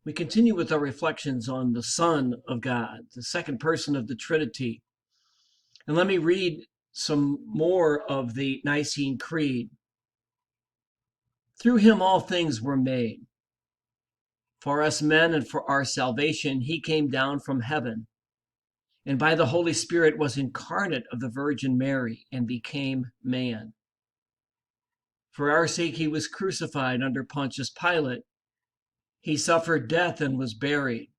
We continue with our reflections on the Son of God, the second person of the Trinity. And let me read some more of the Nicene Creed. Through him all things were made. For us men and for our salvation, he came down from heaven, and by the Holy Spirit was incarnate of the Virgin Mary and became man. For our sake he was crucified under Pontius Pilate. He suffered death and was buried,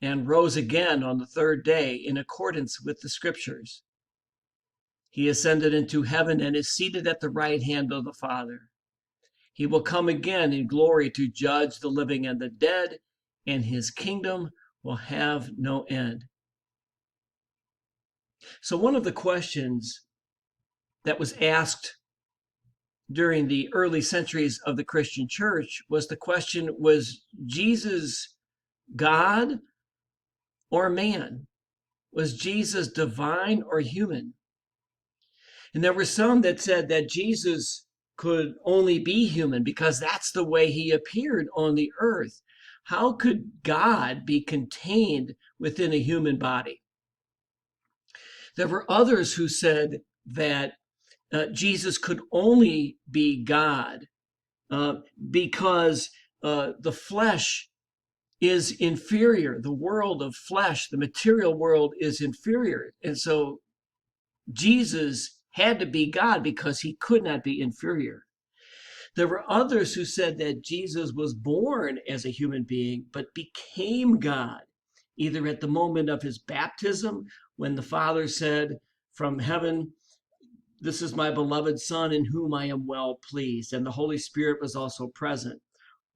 and rose again on the third day in accordance with the Scriptures. He ascended into heaven and is seated at the right hand of the Father. He will come again in glory to judge the living and the dead, and his kingdom will have no end. So one of the questions that was asked during the early centuries of the Christian church was the question, was Jesus God or man? Was Jesus divine or human? And there were some that said that Jesus could only be human because that's the way he appeared on the earth. How could God be contained within a human body? There were others who said that Jesus could only be God because the flesh is inferior. The world of flesh, the material world, is inferior. And so Jesus had to be God because he could not be inferior. There were others who said that Jesus was born as a human being, but became God, either at the moment of his baptism, when the Father said from heaven, "This is my beloved Son in whom I am well pleased," and the Holy Spirit was also present,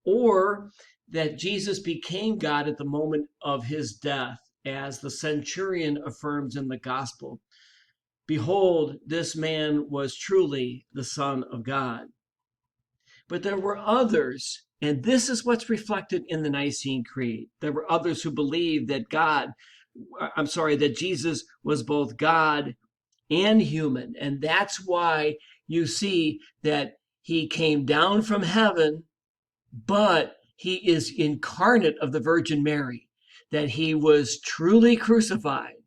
or that Jesus became God at the moment of his death, as the centurion affirms in the gospel. "Behold, this man was truly the Son of God." But there were others, and this is what's reflected in the Nicene Creed. There were others who believed that that Jesus was both God and human. And that's why you see that he came down from heaven, but he is incarnate of the Virgin Mary, that he was truly crucified.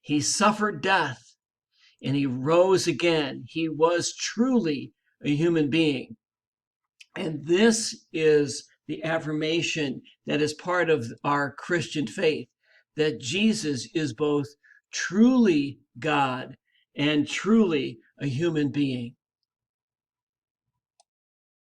He suffered death and he rose again. He was truly a human being. And this is the affirmation that is part of our Christian faith, that Jesus is both truly God and truly a human being.